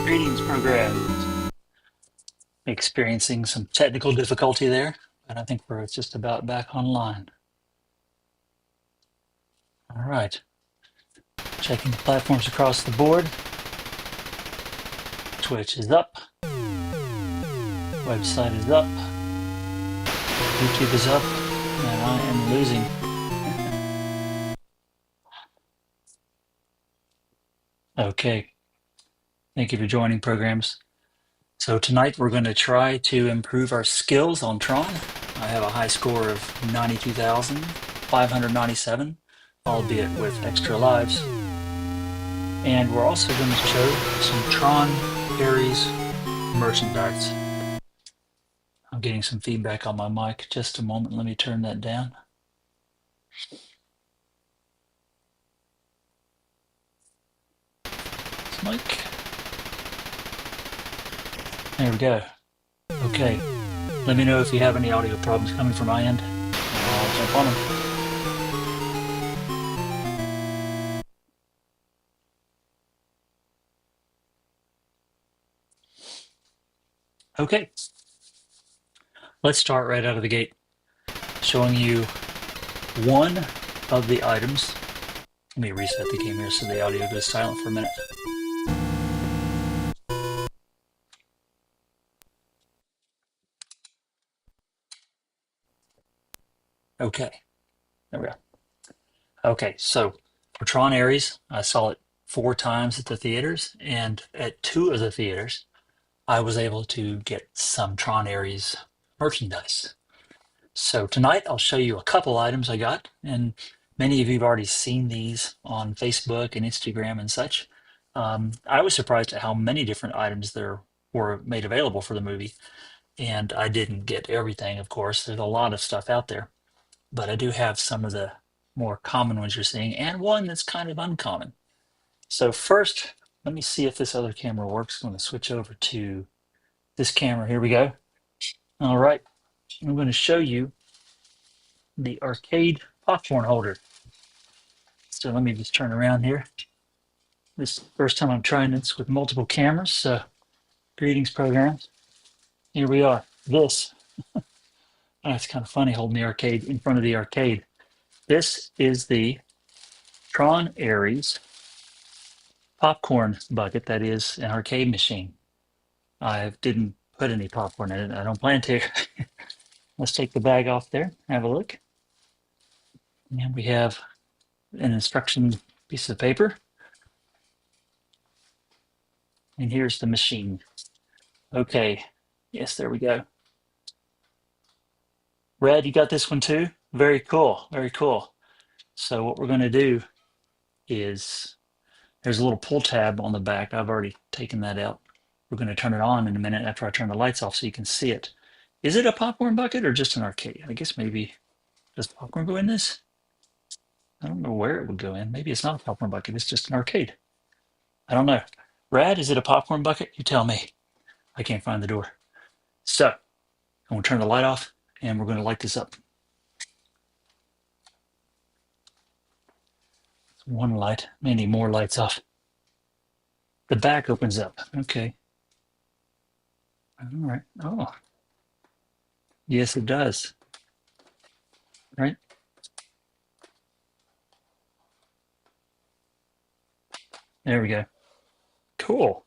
Greetings, programs. Experiencing some technical difficulty there, but I think we're just about back online. All right. Checking the platforms across the board. Twitch is up. Website is up. YouTube is up. And I am losing. Okay. Thank you for joining, programs. So tonight we're going to try to improve our skills on Tron. I have a high score of 92,597, albeit with extra lives. And we're also going to show some Tron Ares merchandise. I'm getting some feedback on my mic. Just a moment. Let me turn that down. Mic. There we go. Okay. Let me know if you have any audio problems coming from my end. I'll jump on them. Okay. Let's start right out of the gate, showing you one of the items. Let me reset the game here so the audio goes silent for a minute. Okay, there we go. Okay, so for Tron Ares, I saw it 4 times at the theaters, and at 2 of the theaters, I was able to get some Tron Ares merchandise. So tonight I'll show you a couple items I got, and many of you have already seen these on Facebook and Instagram and such. I was surprised at how many different items there were made available for the movie, and I didn't get everything, of course. There's a lot of stuff out there, but I do have some of the more common ones you're seeing, and one that's kind of uncommon. So first, let me see if this other camera works. I'm going to switch over to this camera. Here we go. All right, I'm going to show you the arcade popcorn holder. So let me just turn around here. This is the first time I'm trying this with multiple cameras. So greetings, programs. Here we are. This, it's kind of funny holding the arcade in front of the arcade. This is the TRON Ares popcorn bucket. That is an arcade machine. I didn't put any popcorn in it. I don't plan to. Let's take the bag off there, have a look. And we have an instruction piece of paper. And here's the machine. Okay, yes, there we go. Red, you got this one too? Very cool, very cool. So what we're gonna do is, there's a little pull tab on the back. I've already taken that out. We're gonna turn it on in a minute after I turn the lights off so you can see it. Is it a popcorn bucket or just an arcade? I guess maybe, does popcorn go in this? I don't know where it would go in. Maybe it's not a popcorn bucket, it's just an arcade. I don't know. Brad, is it a popcorn bucket? You tell me. I can't find the door. So I'm gonna turn the light off and we're gonna light this up. One light, may need more lights off. The back opens up. Okay. All right. Oh, yes, it does. Right. There we go. Cool.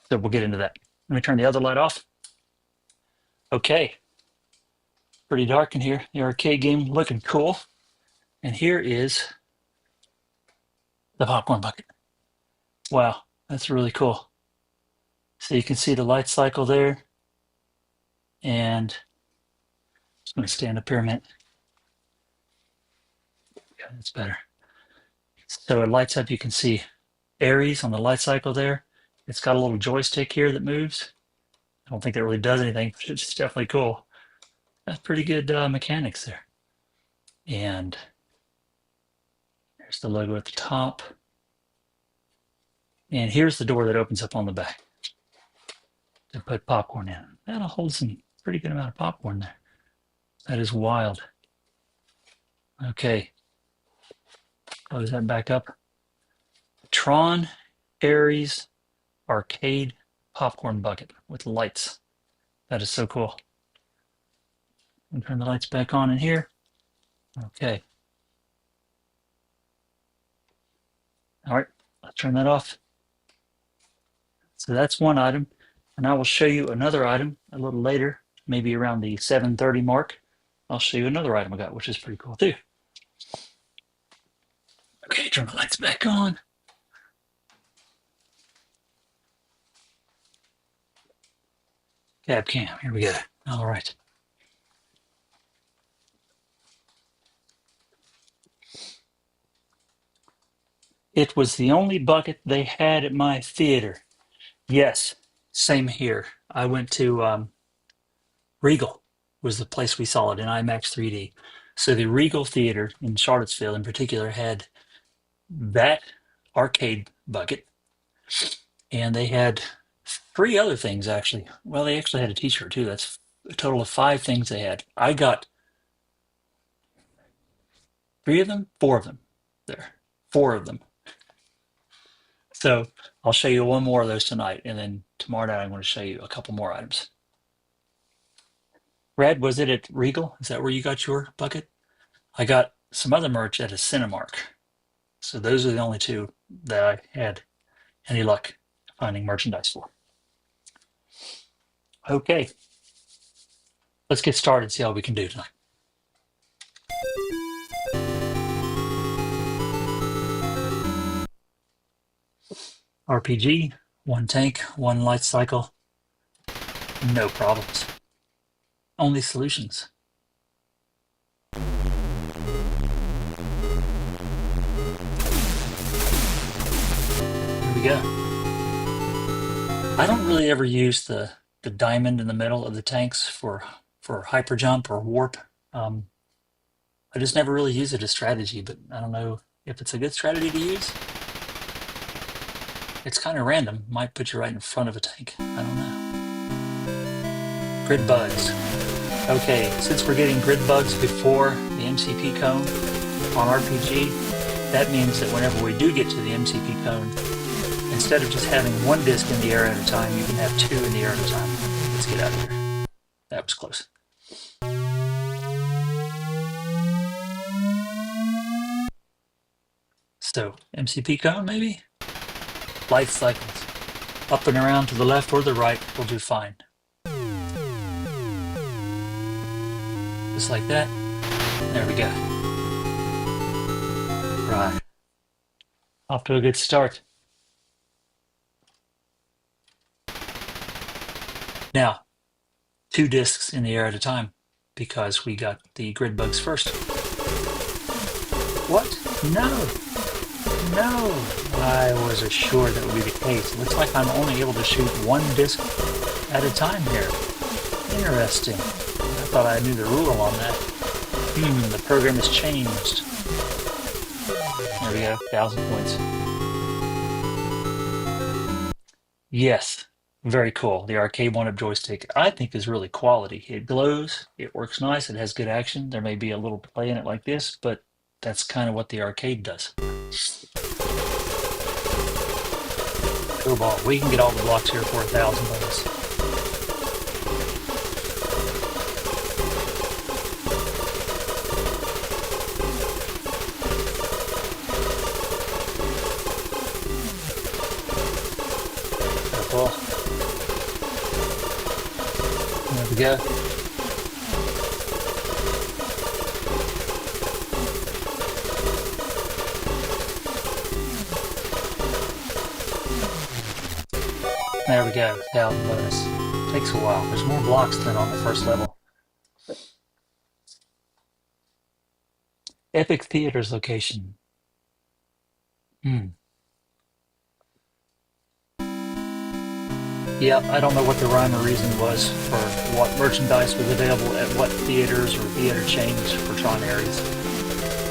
So we'll get into that. Let me turn the other light off. Okay. Pretty dark in here. The arcade game looking cool. And here is the popcorn bucket. Wow, that's really cool. So you can see the light cycle there. And I'm just going to stand up here a minute. Yeah, that's better. So it lights up. You can see Ares on the light cycle there. It's got a little joystick here that moves. I don't think that really does anything, but it's definitely cool. That's pretty good mechanics there. And there's the logo at the top. And here's the door that opens up on the back to put popcorn in. That'll hold some pretty good amount of popcorn there. That is wild. Okay. Close that back up. TRON Ares arcade popcorn bucket with lights. That is so cool. And turn the lights back on in here. Okay. All right, let's turn that off. So that's one item. And I will show you another item a little later, maybe around the 7:30 mark. I'll show you another item I got, which is pretty cool too. Okay, turn the lights back on. Cab cam, here we go. All right. It was the only bucket they had at my theater. Yes, same here. I went to Regal was the place we saw it in IMAX 3D. So the Regal Theater in Charlottesville in particular had that arcade bucket, and they had three other things actually. Well, they actually had a t-shirt too. That's a total of five things they had. I got four of them there, four of them. So I'll show you one more of those tonight, and then tomorrow night I'm going to show you a couple more items. Red, was it at Regal? Is that where you got your bucket? I got some other merch at a Cinemark. So those are the only two that I had any luck finding merchandise for. Okay, let's get started and see how we can do tonight. RPG, one tank, one light cycle, no problems. Only solutions. Here we go. I don't really ever use the diamond in the middle of the tanks for hyper jump or warp. I just never really use it as strategy, but I don't know if it's a good strategy to use. It's kind of random. Might put you right in front of a tank. I don't know. Grid bugs. Okay, since we're getting grid bugs before the MCP cone on RPG, that means that whenever we do get to the MCP cone, instead of just having one disc in the air at a time, you can have two in the air at a time. Let's get out of here. That was close. So, MCP cone maybe? Light cycles. Up and around to the left or the right will do fine. Just like that. There we go. Right. Off to a good start. Now, two discs in the air at a time because we got the grid bugs first. What? No. No. I was assured that would be the case. It looks like I'm only able to shoot one disc at a time here. Interesting. I thought I knew the rule on that. The program has changed. There we go, 1,000 points. Yes, very cool. The Arcade1Up joystick, I think, is really quality. It glows, it works nice, it has good action. There may be a little play in it like this, but that's kind of what the arcade does. Go ball. We can get all the blocks here for 1,000 points. Cool. There we go. There we go, 1,000 bonus. Takes a while. There's more blocks than on the first level. Epic Theater's location. Yeah, I don't know what the rhyme or reason was for what merchandise was available at what theaters or theater chains for TRON Ares.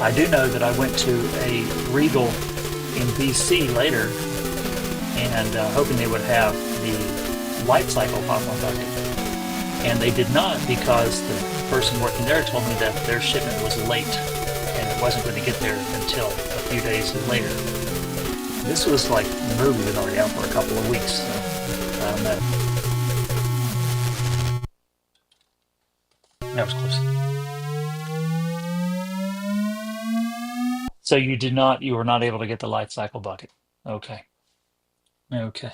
I do know that I went to a Regal in BC later and hoping they would have the light cycle popcorn bucket. And they did not because the person working there told me that their shipment was late and it wasn't going to get there until a few days later. This was like the movie was already out for a couple of weeks, so I don't know. That was close. So you were not able to get the light cycle bucket. Okay. Okay.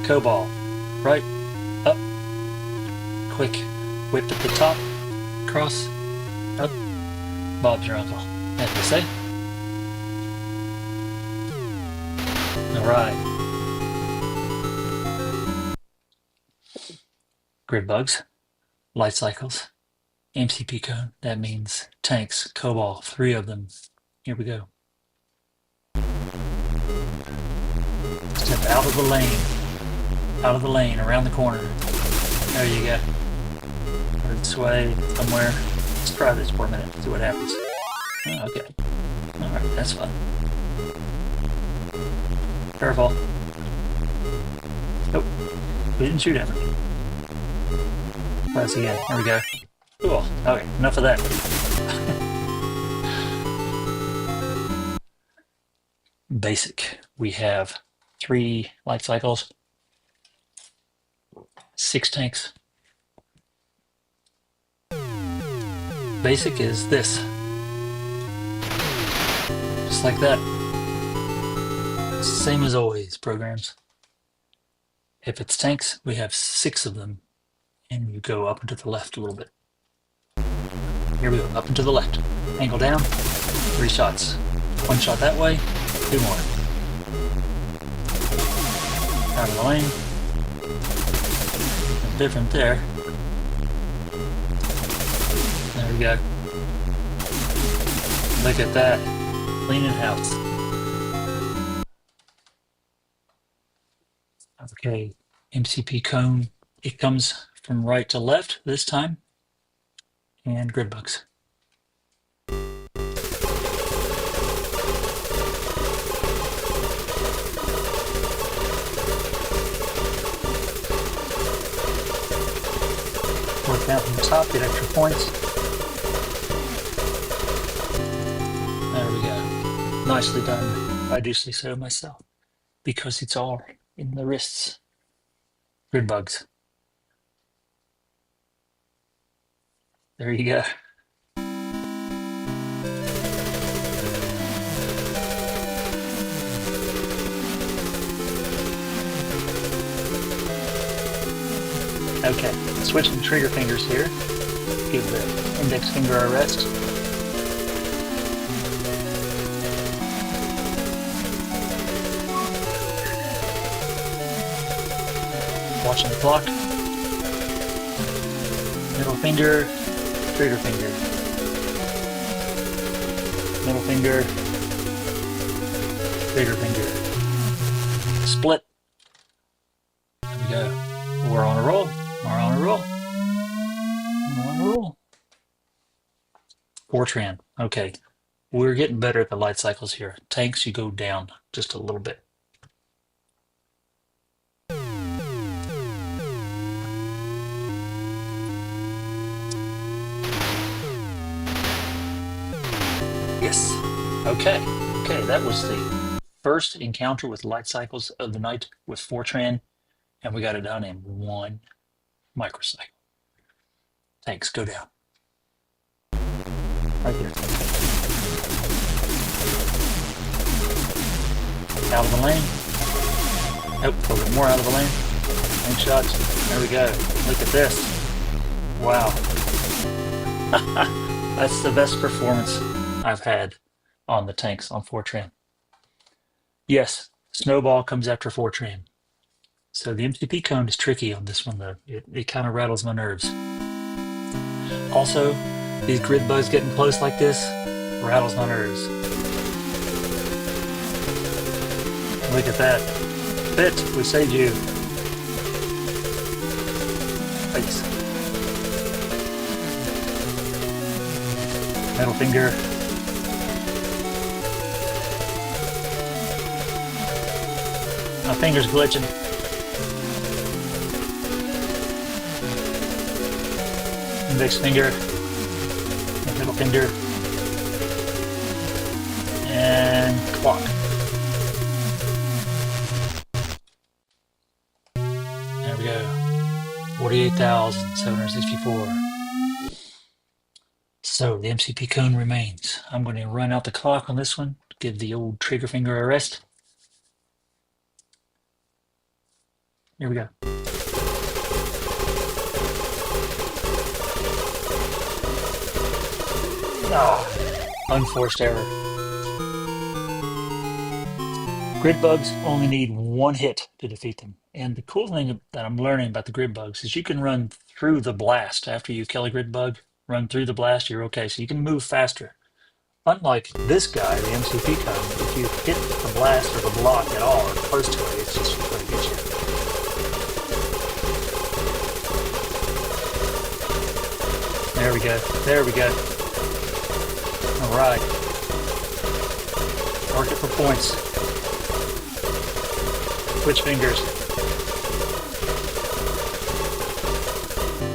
Cobalt. Right. Up. Quick. Whip at the top. Cross. Up. Bob's your uncle. As they say. Alright. Grid bugs. Light cycles. MCP cone. That means tanks. Cobalt. 3 of them. Here we go. Step out of the lane. Out of the lane. Around the corner. There you go. Or this way. Somewhere. Let's try this for a minute. See what happens. Oh, okay. Alright. That's fine. Careful. Nope. We didn't shoot at me. Let's see again. There we go. Cool. Okay, enough of that. Basic. We have 3 light cycles, 6 tanks. Basic is this. Just like that. Same as always, programs. If it's tanks, we have 6 of them. And you go up and to the left a little bit. Here we go, up and to the left. Angle down, 3 shots. 1 shot that way, 2 more. Out of the lane. Different there. There we go. Look at that. Cleaning house. Okay, MCP cone. It comes from right to left this time. And grid bugs. Work down from the top, get extra points. There we go. Nicely done. I do say so myself. Because it's all in the wrists. Grid bugs. There you go. Okay, switching trigger fingers here. Give the index finger a rest. Watching the clock. Middle finger, trigger finger. Middle finger, trigger finger. Split. There we go. We're on a roll. We're on a roll. We're on a roll. TRON. Okay. We're getting better at the light cycles here. Tanks, you go down just a little bit. Yes. Okay. Okay, that was the first encounter with light cycles of the night with TRON, and we got it done in 1 microcycle. Tanks, go down. Right there. Out of the lane. Nope, a little bit more out of the lane. Tank shots. There we go. Look at this. Wow. That's the best performance I've had on the tanks on TRON. Yes, snowball comes after TRON. So the MCP cone is tricky on this one though. It kind of rattles my nerves. Also, these grid bugs getting close like this rattles my nerves. Look at that. Fit, we saved you. Thanks. Middle finger. My finger's glitching. Index finger, and middle finger. and clock. There we go. 48,764. So the MCP cone remains. I'm going to run out the clock on this one, give the old trigger finger a rest. Here we go. Ah, unforced error. Grid bugs only need one hit to defeat them. And the cool thing that I'm learning about the grid bugs is you can run through the blast after you kill a grid bug. Run through the blast, you're okay. So you can move faster. Unlike this guy, the MCP cone, if you hit the blast or the block at all or close to it, it's just going to get you. There we go. There we go. All right. Mark it for points. Switch fingers.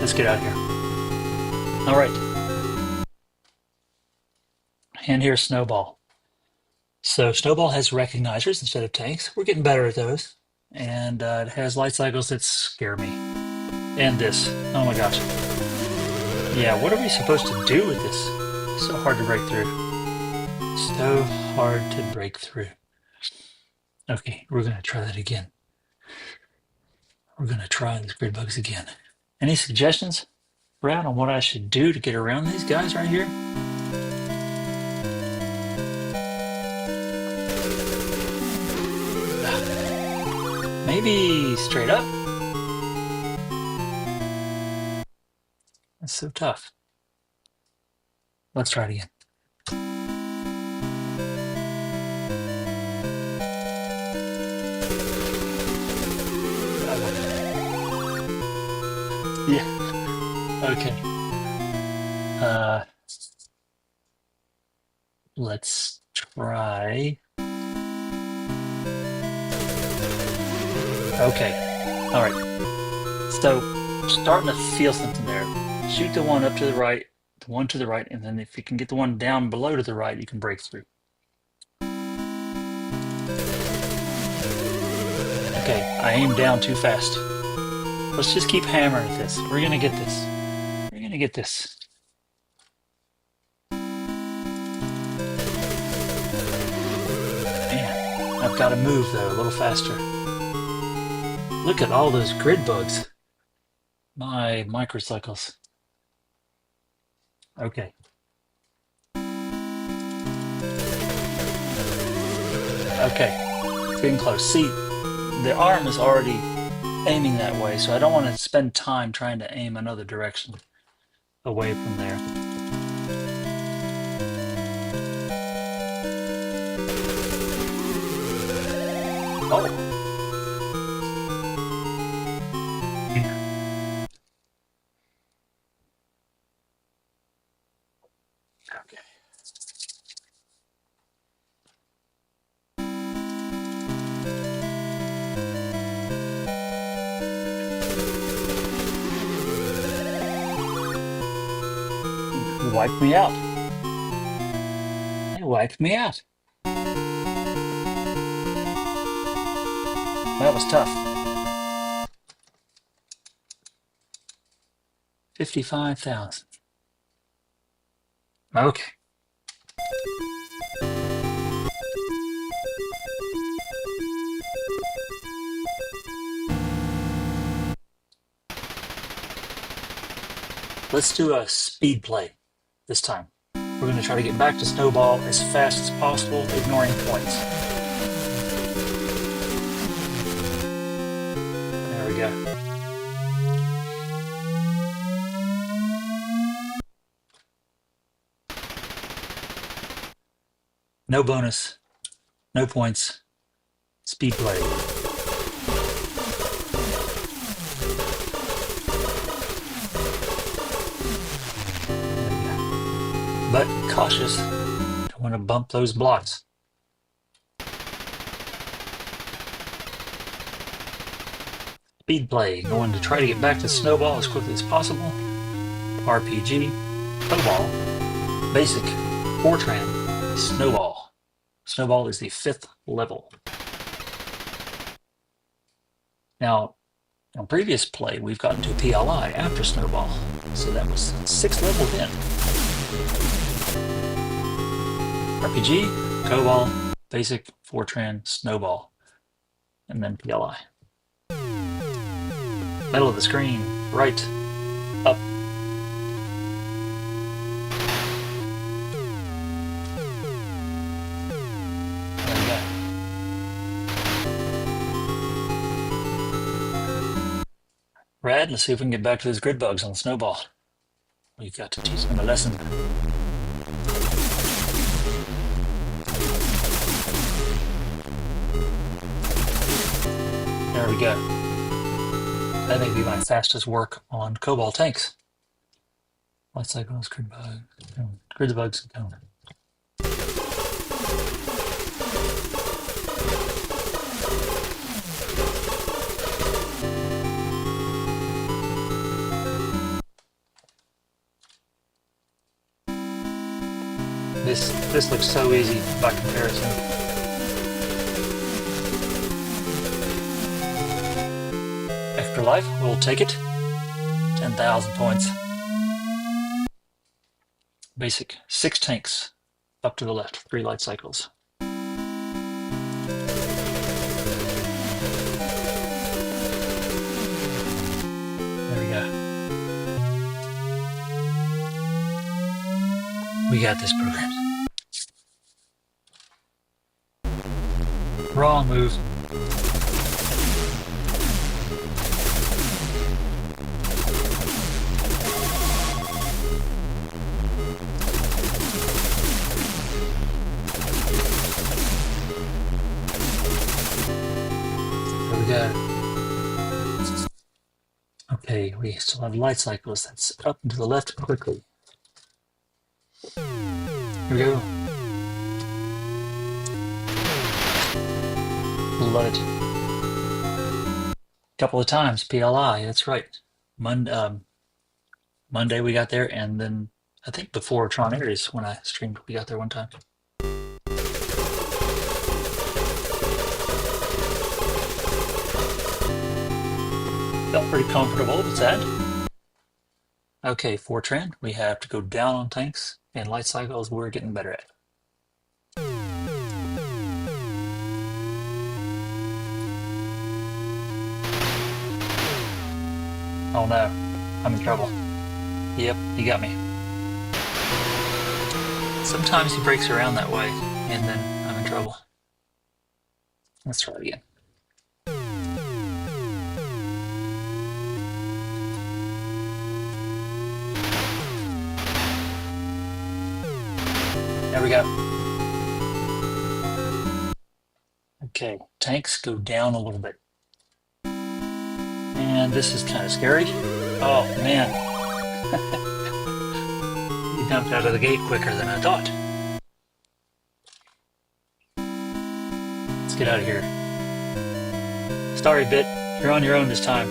Let's get out of here. All right. And here's Snowball. So Snowball has recognizers instead of tanks. We're getting better at those. And it has light cycles that scare me. And this. Oh my gosh. Yeah, what are we supposed to do with this? So hard to break through. So hard to break through. Okay, we're going to try that again. We're going to try these grid bugs again. Any suggestions, Brad, on what I should do to get around these guys right here? Maybe straight up? That's so tough. Let's try it again. Yeah. Okay. Let's try. Okay. All right. So, starting to feel something there. Shoot the one up to the right, the one to the right, and then if you can get the one down below to the right, you can break through. Okay, I aimed down too fast. Let's just keep hammering at this. We're gonna get this. We're gonna get this. Man, I've got to move though a little faster. Look at all those grid bugs. My microcycles. Okay. Okay, it's getting close. See, the arm is already aiming that way, so I don't want to spend time trying to aim another direction away from there. Oh. Okay. You wiped me out. They wiped me out. That was tough. 55,000. Okay. Let's do a speed play this time. We're going to try to get back to Snowball as fast as possible, ignoring points. There we go. No bonus, no points, speed play. But cautious, don't want to bump those blocks. Speed play, going to try to get back to Snowball as quickly as possible. RPG, Snowball, Basic, Fortran, Snowball. Snowball is the 5th level. Now, on previous play, we've gotten to PLI after Snowball, so that was 6th level then. RPG, COBOL, Basic, Fortran, Snowball, and then PLI. Middle of the screen, right, up. There we go. Rad, let's see if we can get back to those grid bugs on Snowball. We've got to teach them a lesson. There we go. That may be my fastest work on COBOL tanks. Light cycles, grid bugs, and cone. This looks so easy by comparison. Afterlife, we'll take it. 10,000 points. Basic, 6 tanks up to the left, 3 light cycles. There we go. We got this program. Wrong move. There we go. Okay, we still have light cycles. That's up and to the left quickly. Here we go. Love it. Couple of times, PLI, that's right. Monday we got there, and then I think before TRON Aries when I streamed, we got there one time. Felt pretty comfortable with that. Okay, Fortran, we have to go down on tanks, and light cycles we're getting better at. Oh no, I'm in trouble. Yep, he got me. Sometimes he breaks around that way, and then I'm in trouble. Let's try it again. There we go. Okay, tanks go down a little bit. And this is kind of scary. Oh man. He jumped out of the gate quicker than I thought. Let's get out of here. Sorry, Bit. You're on your own this time.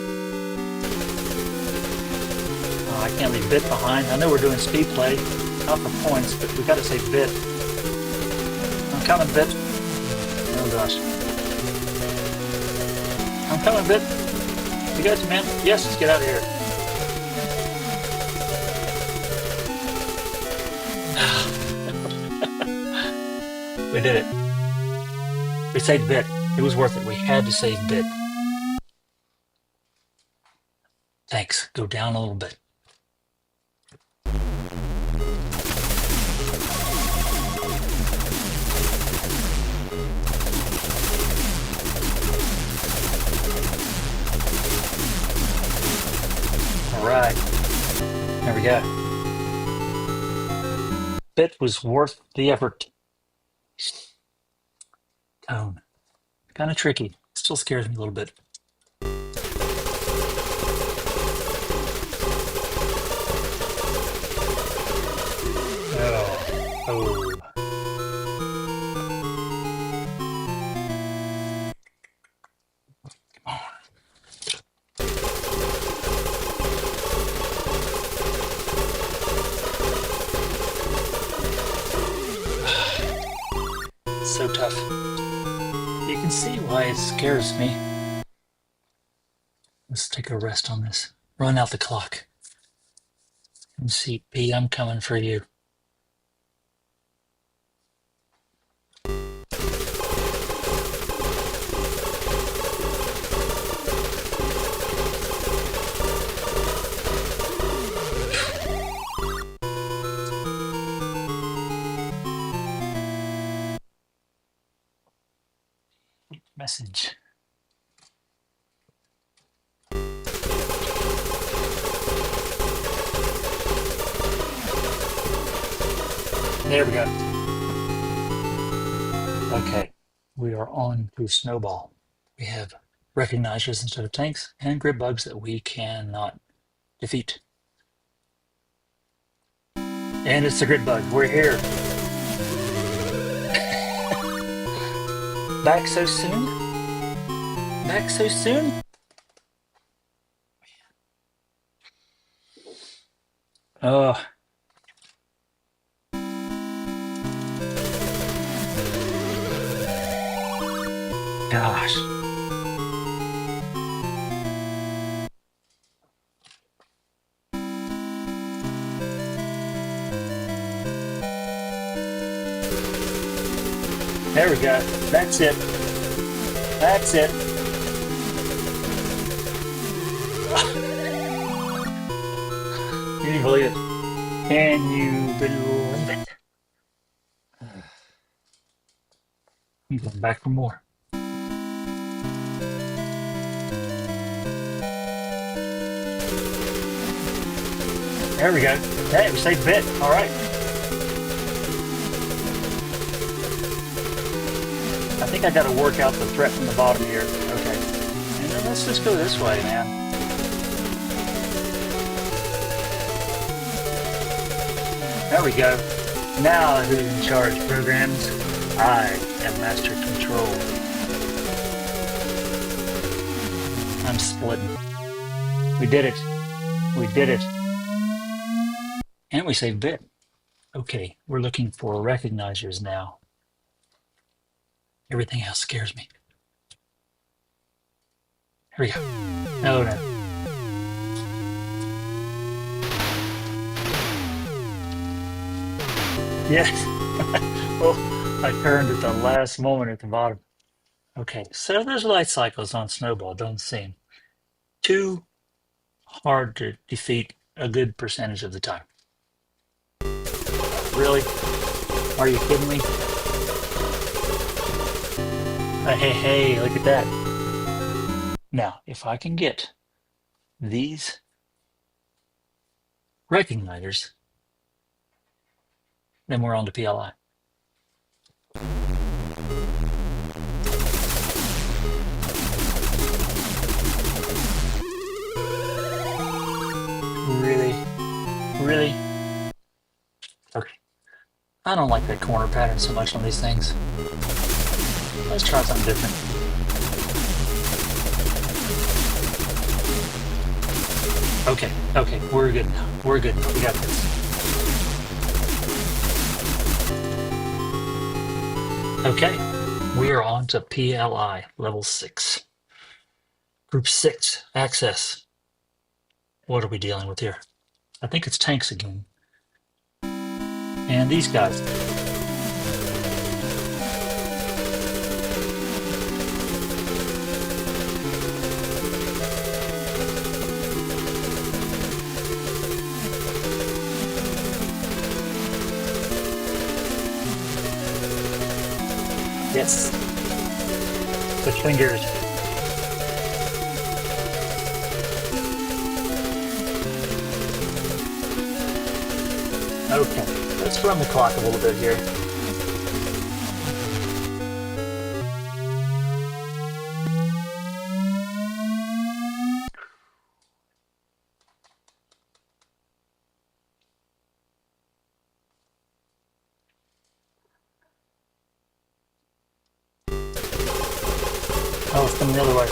Oh, I can't leave Bit behind. I know we're doing speed play, not for points, but we gotta save Bit. I'm coming, Bit. Oh gosh. I'm coming, Bit. You got it, man. Yes, let's get out of here. We did it. We saved Bit. It was worth it. We had to save Bit. Thanks. Go down a little bit. All right. There we go. Bit was worth the effort. Tone. Kind of tricky. Still scares me a little bit. Oh. Come on. So tough. tough. You can see why it scares me. Let's take a rest on this. Run out the clock. And see, Pete, I'm coming for you. Message. There we go. Okay, we are on to Snowball. We have recognizers instead of tanks and grid bugs that we cannot defeat. And it's the grid bug. We're here. Back so soon? Back so soon? Oh. Gosh. There we go. That's it. That's it. Can you believe it? Can you believe it? I'm going back for more. There we go. Hey, we saved a bit. All right. I think I got to work out the threat from the bottom here. Okay. And then let's just go this way, man. There we go. Now who's in charge? Programs? I am Master Control. I'm splitting. We did it. We did it. And we saved a bit. Okay, we're looking for recognizers now. Everything else scares me. Here we go. Oh no. Yes. Oh, I turned at the last moment at the bottom. Okay, so there's light cycles on Snowball, don't seem too hard to defeat a good percentage of the time. Really? Are you kidding me? Hey, look at that. Now, if I can get these recognizers, then we're on to PLI. Really? Really? Okay. I don't like that corner pattern so much on these things. Let's try something different. Okay, we're good now. We're good. We got this. Okay, we are on to PLI level 6. Group 6, access. What are we dealing with here? I think it's tanks again. And these guys. Yes. The fingers. Okay, let's run the clock a little bit here. Oh, it's coming the other way.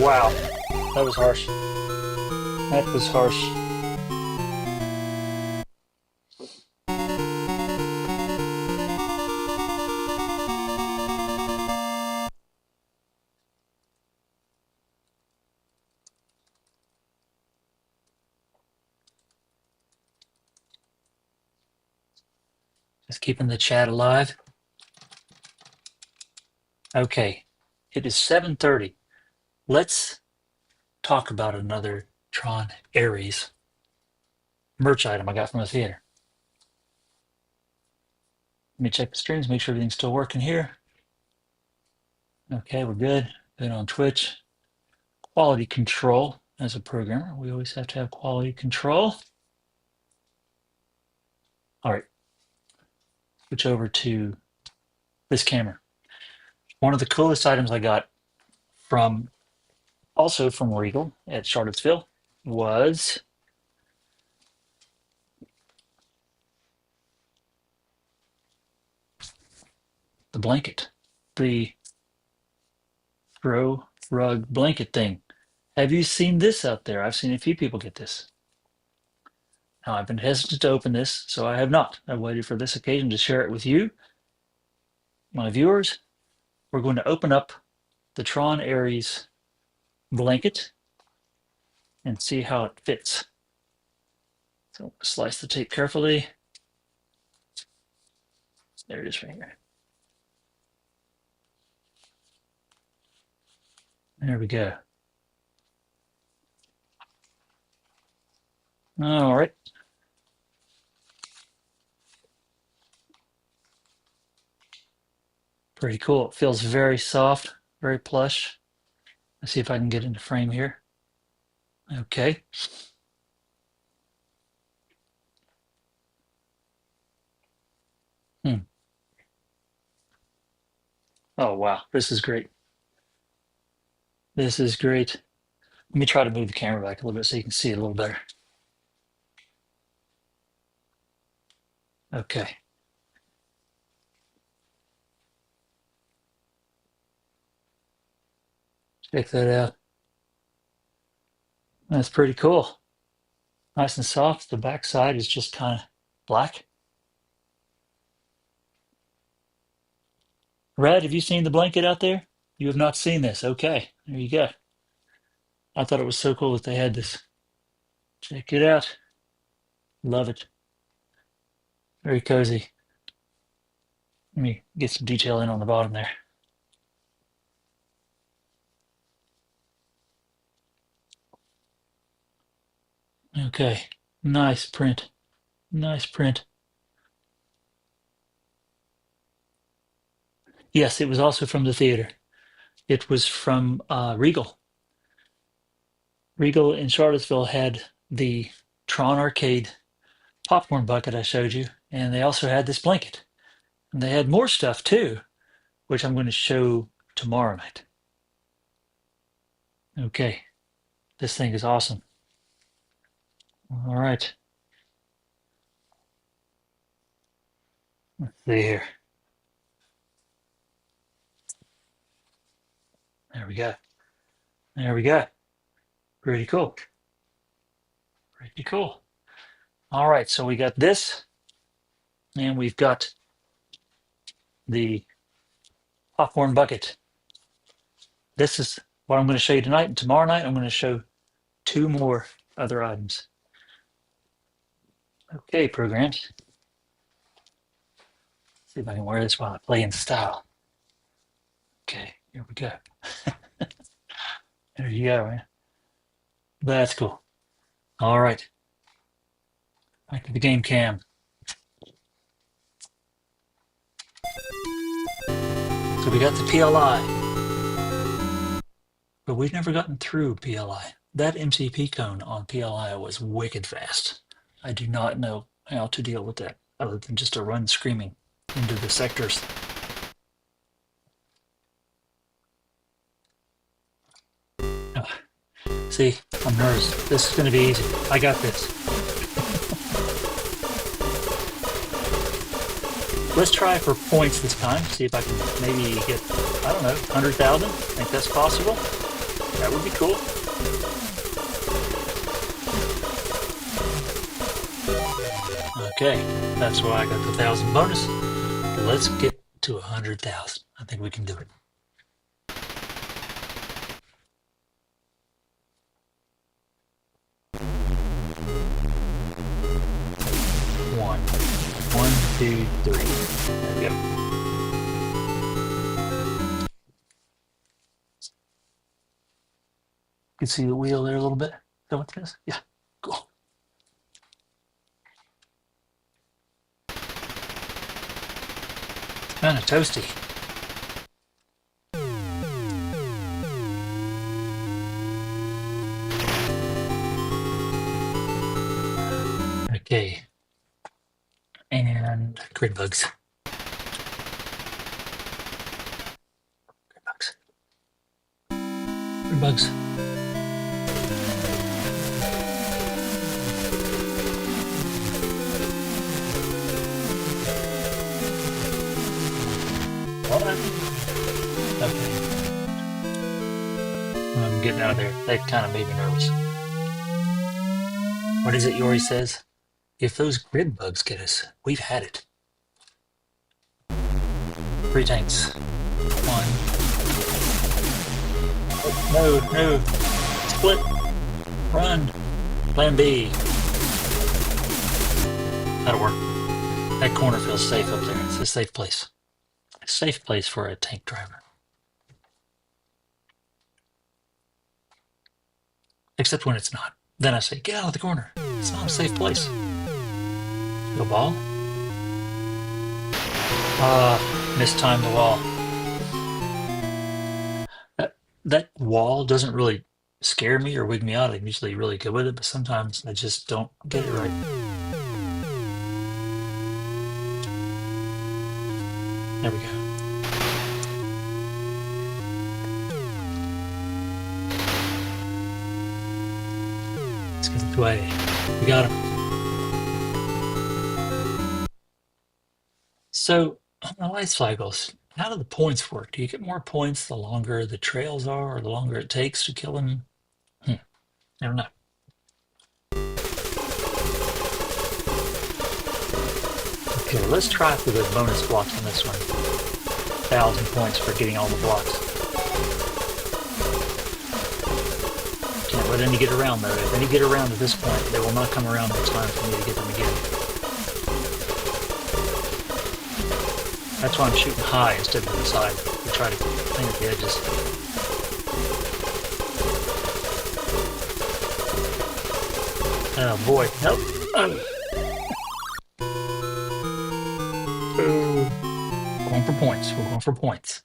Wow, that was harsh. That was harsh. keeping the chat alive. Okay, it is 7:30. Let's talk about another TRON Ares merch item I got from the theater. Let me check the streams, make sure everything's still working here. Okay, we're good. Good on Twitch. Quality control. As a programmer, we always have to have quality control. All right, switch over to this camera. One of the coolest items I got also from Regal at Charlottesville was the blanket, the throw rug blanket thing. Have you seen this out there? I've seen a few people get this. Now, I've been hesitant to open this, so I have not. I waited for this occasion to share it with you, my viewers. We're going to open up the TRON Ares blanket and see how it fits. So slice the tape carefully. There it is right here. There we go. All right. Pretty cool. It feels very soft, very plush. Let's see if I can get into frame here. Okay. Oh, wow. This is great. This is great. Let me try to move the camera back a little bit so you can see it a little better. Okay. Check that out. That's pretty cool. Nice and soft. The back side is just kind of black. Red, have you seen the blanket out there? You have not seen this. Okay, there you go. I thought it was so cool that they had this. Check it out. Love it. Very cozy. Let me get some detail in on the bottom there. Okay, nice print. Nice print. Yes, it was also from the theater. It was from Regal. Regal in Charlottesville had the TRON Arcade popcorn bucket I showed you, and they also had this blanket. And they had more stuff too, which I'm going to show tomorrow night. Okay, this thing is awesome. All right. Let's see here. There we go. There we go. Pretty cool. Pretty cool. All right, so we got this, and we've got the popcorn bucket. This is what I'm going to show you tonight, and tomorrow night I'm going to show two more other items. Okay, programs. See if I can wear this while I play in style. Okay, here we go. There you go, man. That's cool. All right. Back to the game cam. So we got the PLI. But we've never gotten through PLI. That MCP cone on PLI was wicked fast. I do not know how to deal with that other than just to run screaming into the sectors. See, I'm nervous. This is going to be easy. I got this. Let's try for points this time. See if I can maybe get, I don't know, 100,000. Think that's possible? That would be cool. Okay, that's why I got the 1,000 bonus. Let's get to 100,000. I think we can do it. One 2, 3. There we go. You can see the wheel there a little bit. Is that what it is? Yeah, cool. It's kind of toasty. Okay. And grid bugs. Grid bugs. Grid bugs. Okay. I'm getting out of there. That kind of made me nervous. What is it Yori says? If those grid bugs get us, we've had it. 3 tanks. 1. Oh, no. Split. Run. Plan B. That'll work. That corner feels safe up there. It's a safe place. A safe place for a tank driver. Except when it's not. Then I say, get out of the corner. It's not a safe place. Go ball. Mistimed the wall. That wall doesn't really scare me or wig me out. I'm usually really good with it, but sometimes I just don't get it right. There we go. Let's get it away. We got him. So, on the life cycles, how do the points work? Do you get more points the longer the trails are or the longer it takes to kill them? I don't know. Okay, let's try for the bonus blocks on this one. 1,000 points for getting all the blocks. Can't let any get around though. If any get around at this point, they will not come around in time for me to get them again. That's why I'm shooting high instead of to the side to try to clean up the edges. Oh boy, nope. Going for points. We're going for points.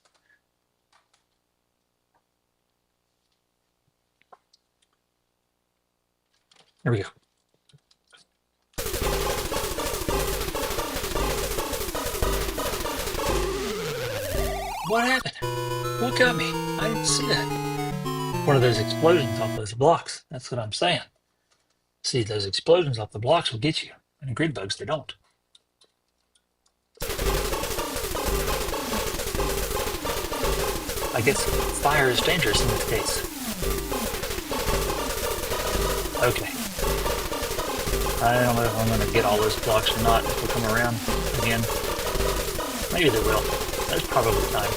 There we go. What happened? What got me? I didn't see that. One of those explosions off those blocks. That's what I'm saying. See, those explosions off the blocks will get you. And grid bugs, they don't. I guess fire is dangerous in this case. Okay. I don't know if I'm going to get all those blocks or not if they come around again. Maybe they will. There's probably time.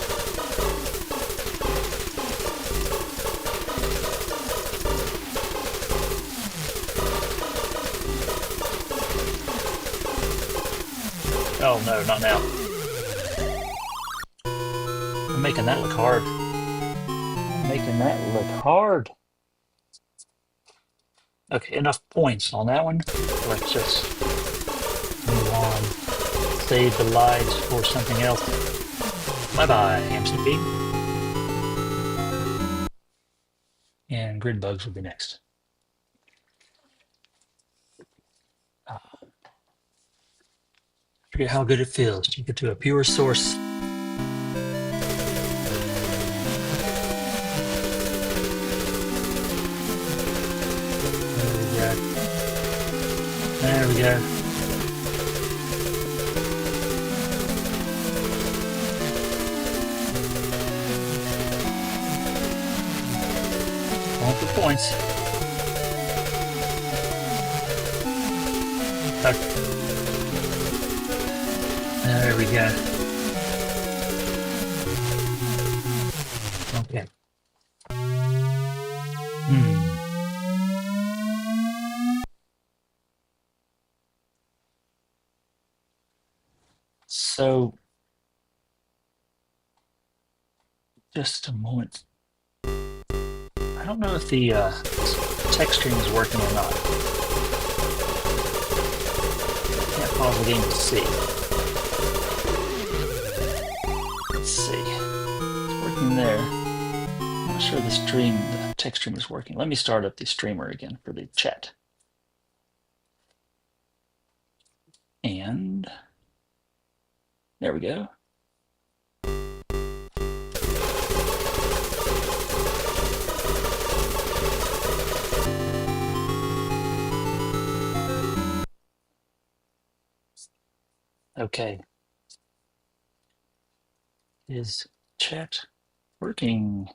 Oh no, not now. I'm making that look hard. I'm making that look hard. Okay, enough points on that one. Let's just move on. Save the lives for something else. Bye-bye, MCP. And grid bugs will be next. Forget how good it feels to get to a pure source. There we go. Going for points. There we go. Okay. So, just a moment. I don't know if the text stream is working or not. Can't pause the game to see. Let's see. It's working there. I'm not sure the text stream is working. Let me start up the streamer again for the chat. And there we go. Okay. Is chat working?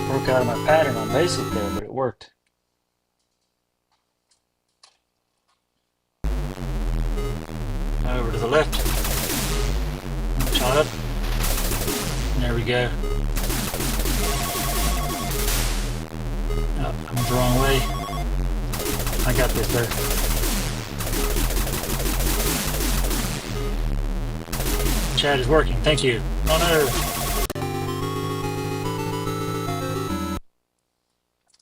Broke out of my pattern on basic there, but it worked. Over to the left. Shot up. There we go. Oh, I went the wrong way. I got this there. Chat is working. Thank you. Oh no.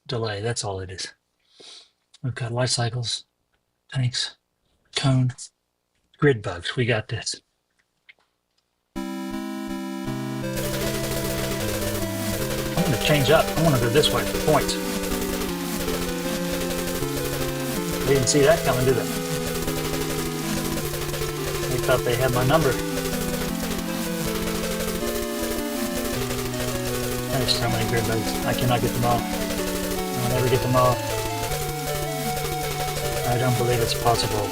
Delay. That's all it is. We've got life cycles, tanks, cone, grid bugs. We got this. I'm going to change up. I want to go this way for points. They didn't see that coming, did they? They thought they had my number. There's so many grid bugs. I cannot get them all. I'll never get them all. I don't believe it's possible.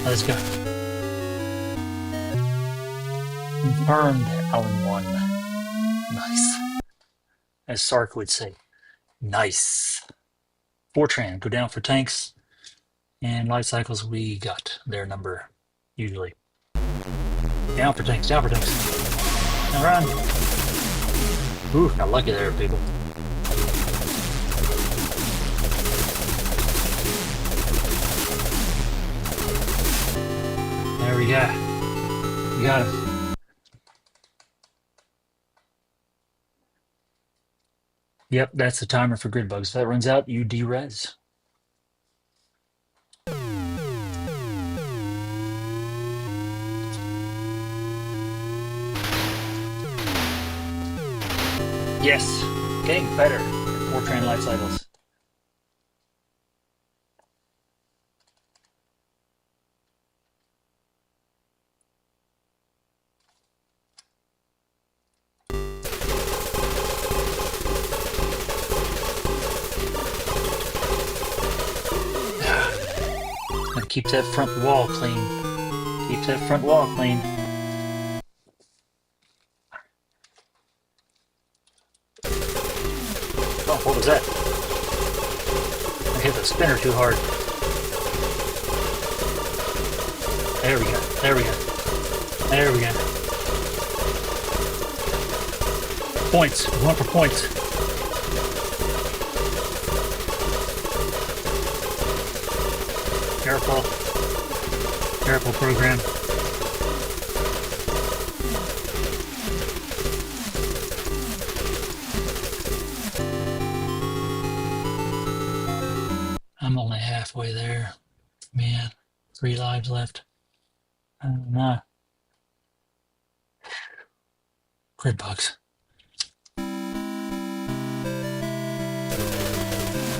Let's go. Confirmed, Alan 1. Nice. As Sark would say. Nice. Fortran, go down for tanks. And life cycles, we got their number, usually. Down for tanks, down for tanks. Now run. Ooh, got lucky there, people. There we go. We got him. Yep, that's the timer for grid bugs. If that runs out, you de-res. Yes, getting better at Fortran life cycles. Gotta keep that front wall clean. Keep that front wall clean. Oh, what was that? I hit the spinner too hard. There we go. There we go. There we go. Points. We went for points. Careful. Careful, program. I'm only halfway there. Man, 3 lives left. I don't know. Grid bugs.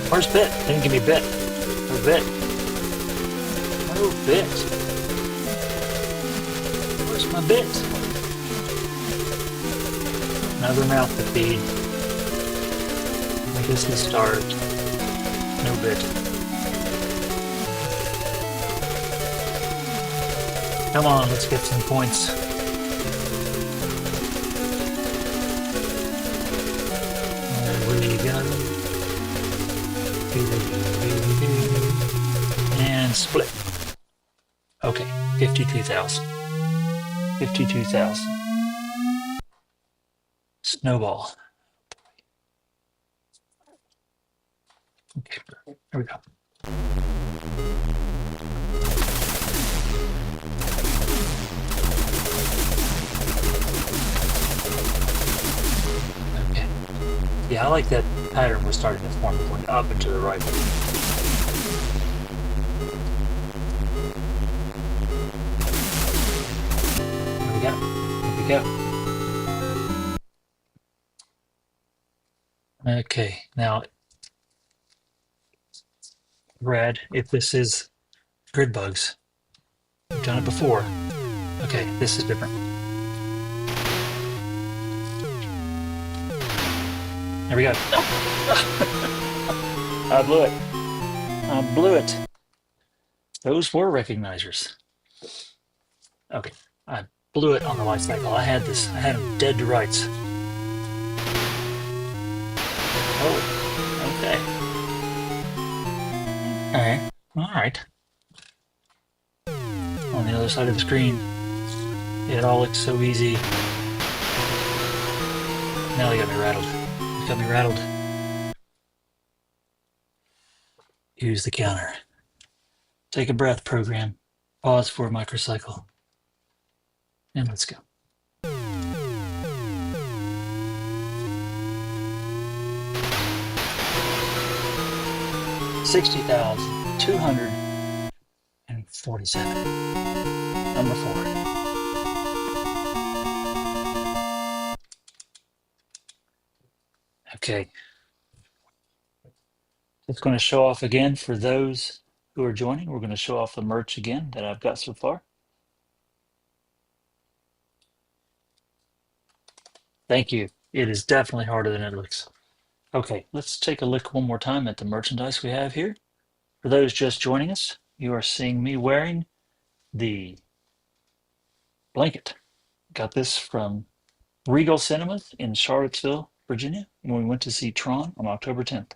Where's bit? They didn't give me bit. No bit. No bit. Where's my bit? Another mouth to feed. I guess he's starved. No bit. Come on, let's get some points. There we go. And split. Okay, 52,000. 52,000. Snowball. Okay, there we go. Okay. Yeah, I like that pattern we're starting to form, going up and to the right. There we go. There we go. Okay, now, Brad, if this is grid bugs, we've done it before. Okay, this is different. There we go. I blew it. I blew it. Those were recognizers. Okay, I blew it on the life cycle. I had them dead to rights. Oh, okay. All right. On the other side of the screen, it all looks so easy. Now they got me rattled. They got me rattled. Use the counter. Take a breath, program. Pause for a microcycle. And let's go. $60,247. Number 4. Okay. It's going to show off again for those who are joining. We're going to show off the merch again that I've got so far. Thank you. It is definitely harder than it looks. Okay, let's take a look one more time at the merchandise we have here. For those just joining us, you are seeing me wearing the blanket. Got this from Regal Cinemas in Charlottesville, Virginia, when we went to see Tron on October 10th.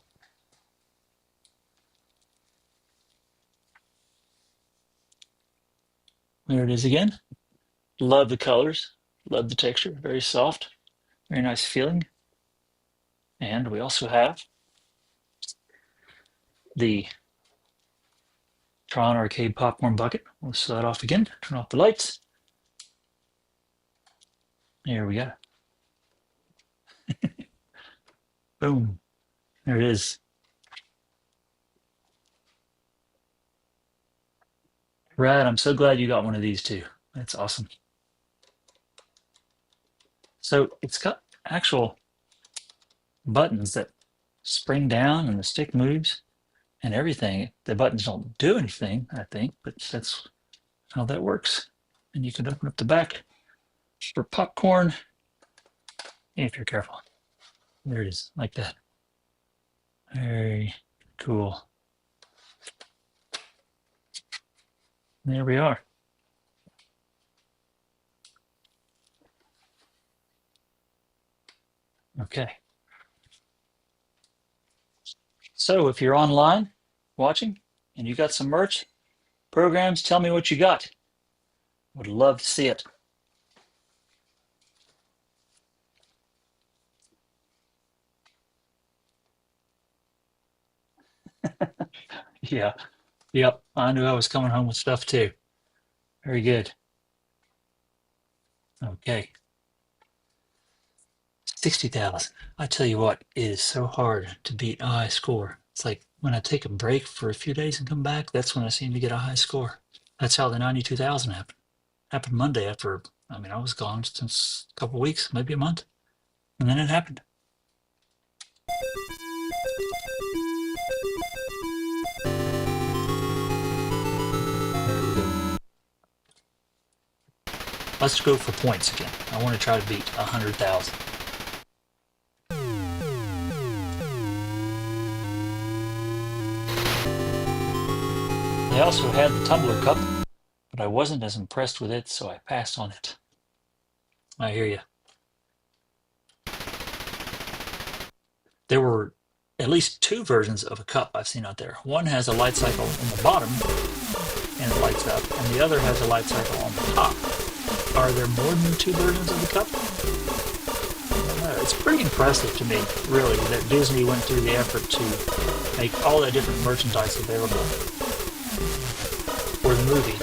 There it is again. Love the colors, love the texture, very soft, very nice feeling. And we also have the TRON Arcade popcorn bucket. We'll set that off again, turn off the lights. There we go. Boom. There it is. Brad, I'm so glad you got one of these too. That's awesome. So it's got actual buttons that spring down and the stick moves and everything. The buttons don't do anything, I think, but that's how that works. And you can open up the back for popcorn if you're careful. There it is, like that. Very cool. There we are. Okay. So if you're online watching and you got some merch, programs, tell me what you got. Would love to see it. Yeah. Yep. I knew I was coming home with stuff too. Very good. Okay. 60,000. I tell you what, it is so hard to beat a high score. It's like when I take a break for a few days and come back, that's when I seem to get a high score. That's how the 92,000 happened. Happened Monday after, I was gone since a couple of weeks, maybe a month. And then it happened. Let's go for points again. I want to try to beat 100,000. They also had the tumbler cup, but I wasn't as impressed with it, so I passed on it. I hear you. There were at least 2 versions of a cup I've seen out there. One has a light cycle in the bottom and it lights up, and the other has a light cycle on the top. Are there more than two versions of the cup? It's pretty impressive to me, really, that Disney went through the effort to make all that different merchandise available for the movie.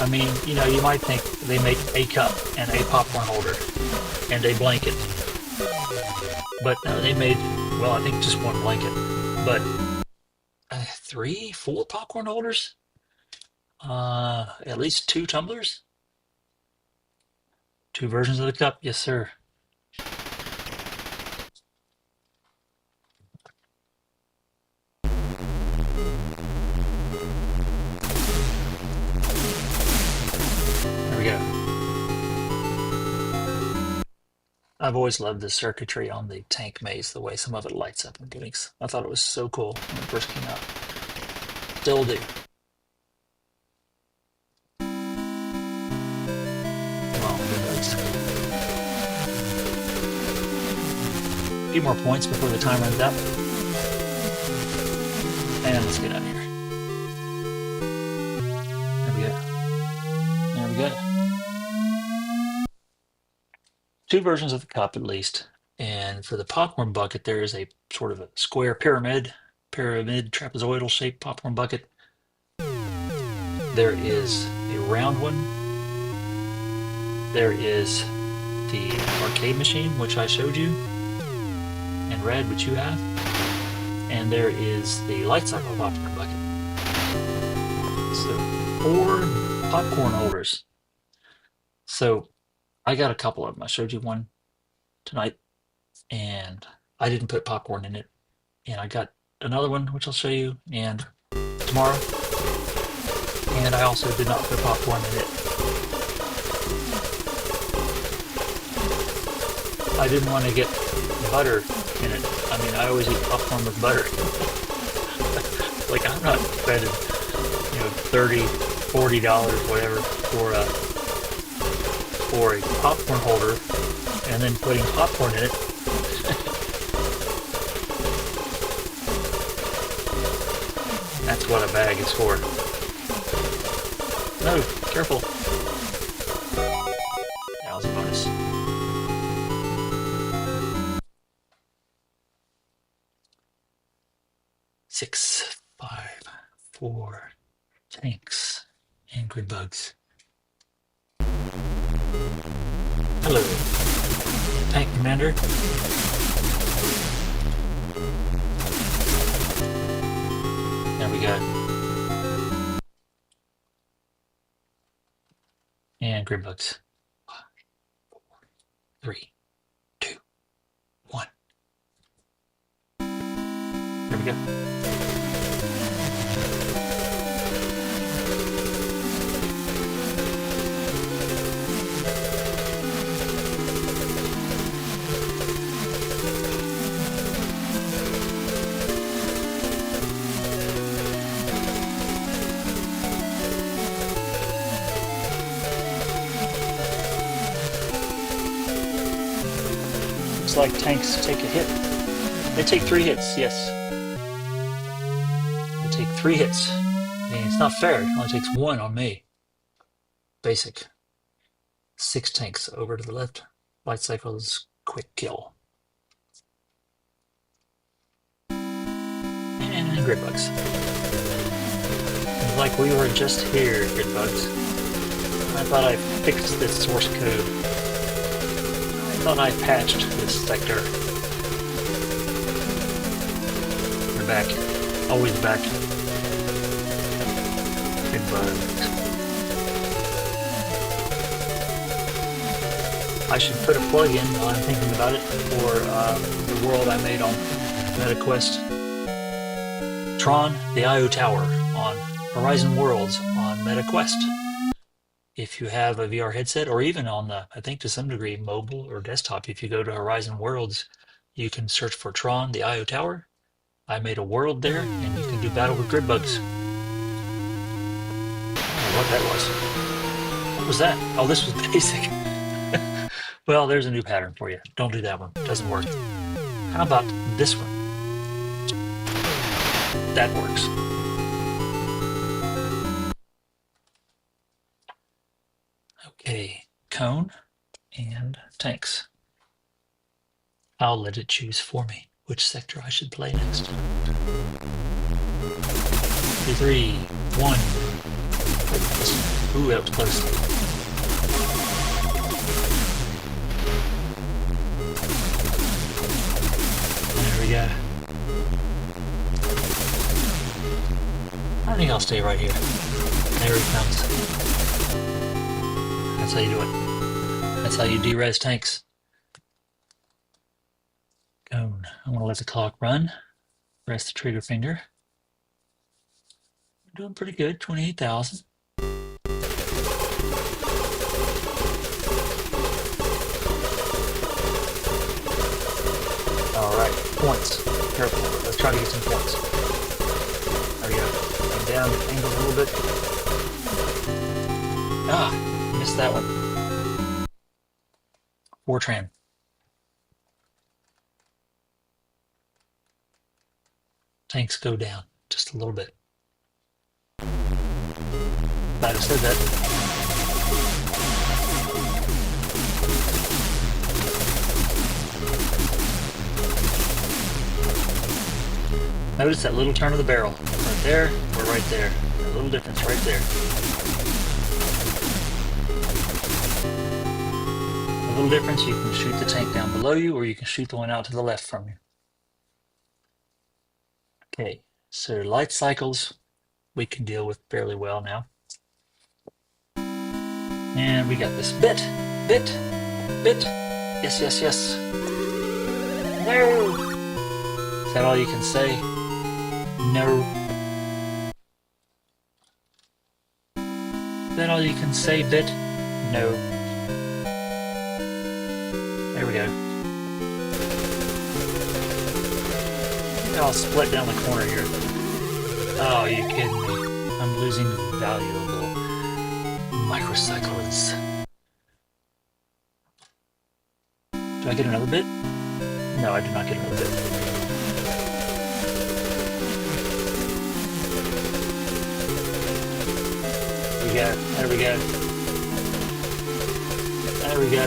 I mean, you know, you might think they make a cup and a popcorn holder and a blanket, but no, they made, well, I think just one blanket, but three, four popcorn holders, at least two tumblers, two versions of the cup. Yes, sir. There we go. I've always loved the circuitry on the tank maze, the way some of it lights up and blinks. I thought it was so cool when it first came out. Still do. Well, a few more points before the time runs out. And let's get out of here. There we go. There we go. Two versions of the cup at least. And for the popcorn bucket, there is a sort of a square pyramid trapezoidal shaped popcorn bucket. There is a round one. There is the arcade machine, which I showed you, and red, which you have. And there is the light cycle popcorn bucket. So 4 popcorn holders. So I got a couple of them. I showed you one tonight, and I didn't put popcorn in it. And I got another one, which I'll show you, and tomorrow. And I also did not put popcorn in it. I didn't want to get butter in it. I mean, I always eat popcorn with butter. Like, I'm not spending, you know, $30, $40, whatever, for a popcorn holder and then putting popcorn in it. That's what a bag is for. No, careful. That was a bonus. Six, 5, 4 tanks and grid bugs. Hello, Tank Commander. There we go. And grid bugs. 5, 4, 3, 2, 1. There we go. Looks like tanks take a hit. They take 3 hits, yes. They take 3 hits. I mean, it's not fair. It only takes 1 on me. Basic. 6 tanks over to the left. Light cycles, quick kill. And grid bugs. Like we were just here, grid bugs. I thought I fixed this source code. I thought I patched this sector. We're back. Always back. Grid bugs. I should put a plug in while I'm thinking about it for the world I made on MetaQuest. TRON, the Iotower on Horizon Worlds on MetaQuest. If you have a VR headset, or even on the, I think to some degree, mobile or desktop, if you go to Horizon Worlds, you can search for TRON, the Iotower. I made a world there, and you can do battle with grid bugs. I don't know what that was. What was that? Oh, this was basic. Well, there's a new pattern for you. Don't do that one. It doesn't work. How about this one? That works. Okay. cone and tanks. I'll let it choose for me which sector I should play next. 2, 3, 1. Ooh, that was close. There we go. I think I'll stay right here. There he comes. That's how you do it. That's how you de-res tanks. Cone. I'm going to let the clock run. Press the trigger finger. We're doing pretty good. 28,000. All right, points. Careful. Let's try to get some points. There we go. Come down the angle a little bit. Ah, missed that one. Fortran. Tanks go down just a little bit. Might have said that. Notice that little turn of the barrel. Right there or right there. A little difference right there. A little difference, you can shoot the tank down below you or you can shoot the one out to the left from you. Okay, so light cycles we can deal with fairly well now. And we got this bit. Yes, yes, yes. No! Is that all you can say? No. Is that all you can say, bit? No. There we go. I'll split down the corner here. Oh, are you kidding me? I'm losing valuable microcycles. Do I get another bit? No, I do not get another bit. There we go. There we go.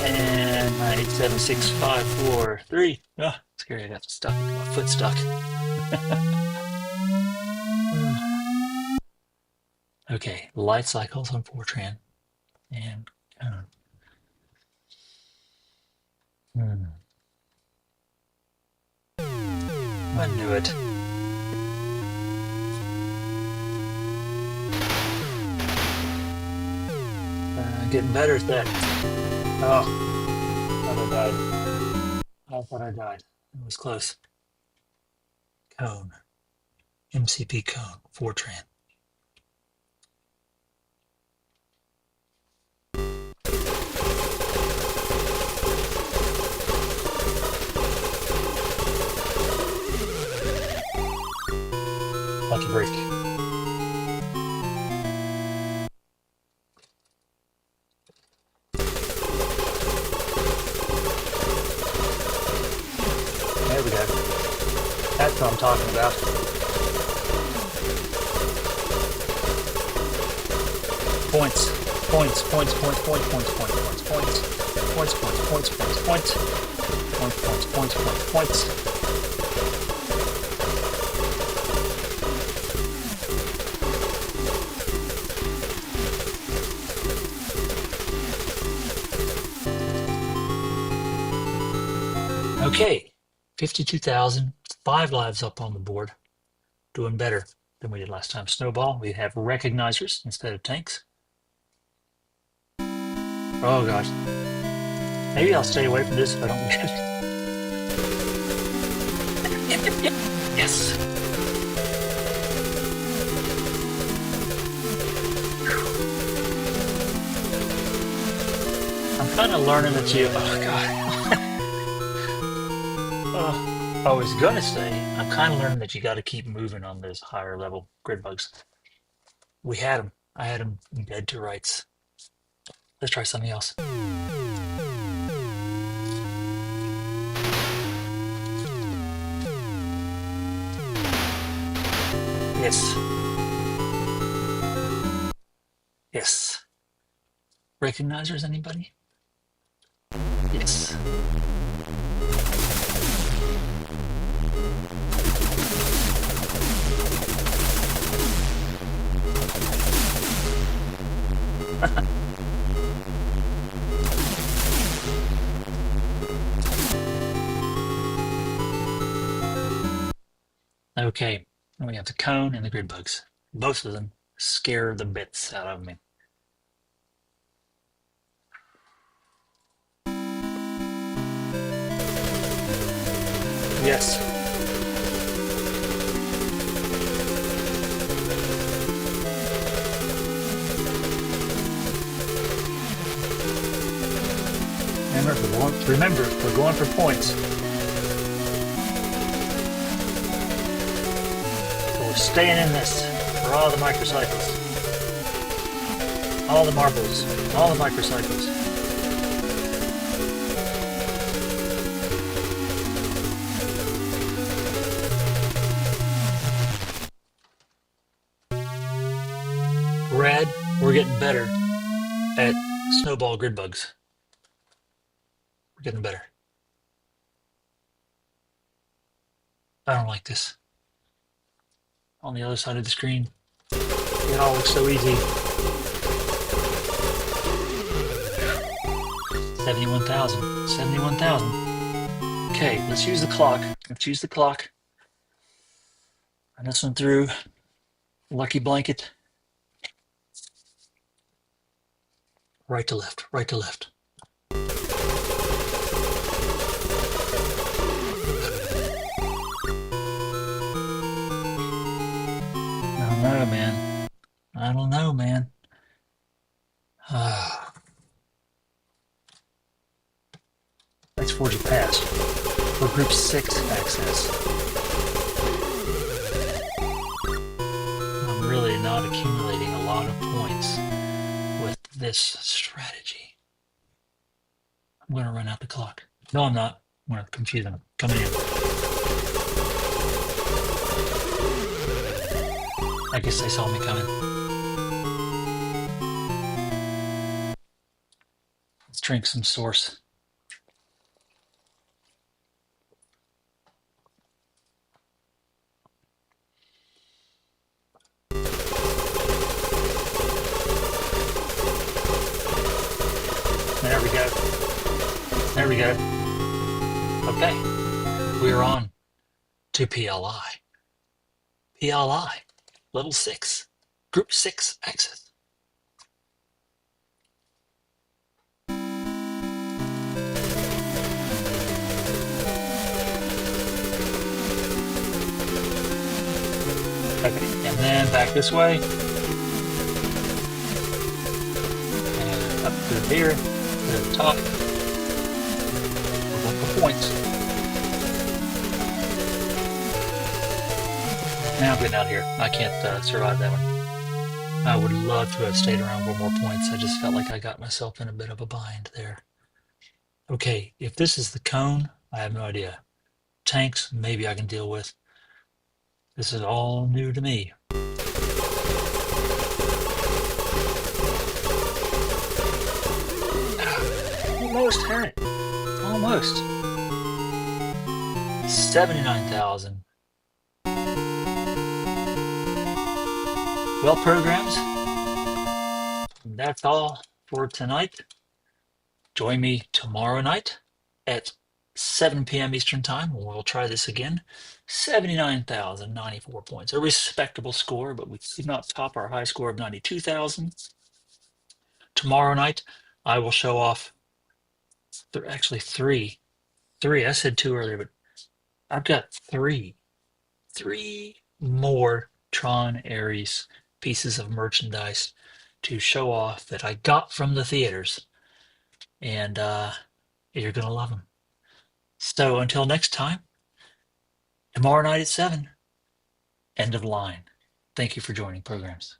And 9, 8, 7, 6, 5, 4, 3. Ah, scary, I got stuck. My foot stuck. Okay, light cycles on Fortran. And I knew it. Getting better at that. Oh, thought I died. I thought I died. It was close. Cone. MCP cone. Fortran. Lucky break. There we go. That's what I'm talking about. Points. Points. Points. Points. Points. Points. Points. Points. Points. Points. Points. Points. Points. Points. Points. Points. Points. Points. Okay, 52,000, 5 lives up on the board. Doing better than we did last time. Snowball, we have recognizers instead of tanks. Oh gosh. Maybe I'll stay away from this if I don't get it. Yes. I'm kind of learning that you, oh god. I was gonna say, I'm kind of learning that you got to keep moving on those higher level grid bugs. We had them. I had them dead to rights. Let's try something else. Yes. Yes. Recognizers, anybody? Yes. Okay. And we have the cone and the grid bugs. Both of them scare the bits out of me. Yes. Remember, we're going for points. So we're staying in this for all the microcycles. All the marbles. All the microcycles. Red, we're getting better at snowball grid bugs. We're getting better. I don't like this. On the other side of the screen, it all looks so easy. 71,000. 71,000. Okay, let's use the clock. Let's use the clock. Run this one through. Lucky blanket. Right to left. Right to left. I don't know, man. I don't know, man. Let's forge a pass for Group 6 access. I'm really not accumulating a lot of points with this strategy. I'm going to run out the clock. No, I'm not. I'm going to confuse them. Coming in. I guess they saw me coming. Let's drink some source. There we go. There we go. Okay. We are on to PLI. PLI. Level 6. Group 6 access. Okay, and then back this way. And up through here, to the top. We're going for points. Now I'm getting out of here. I can't survive that one. I would love to have stayed around for more points. I just felt like I got myself in a bit of a bind there. Okay, if this is the cone, I have no idea. Tanks, maybe I can deal with. This is all new to me. Almost had it. Almost. 79,000. Well, programs, that's all for tonight. Join me tomorrow night at 7 p.m. Eastern Time. We'll try this again. 79,094 points. A respectable score, but we did not top our high score of 92,000. Tomorrow night, I will show off actually three. I said two earlier, but I've got three more TRON Ares pieces of merchandise to show off that I got from the theaters, and you're gonna love them. So until next time, Tomorrow night at 7, end of line. Thank you for joining programs.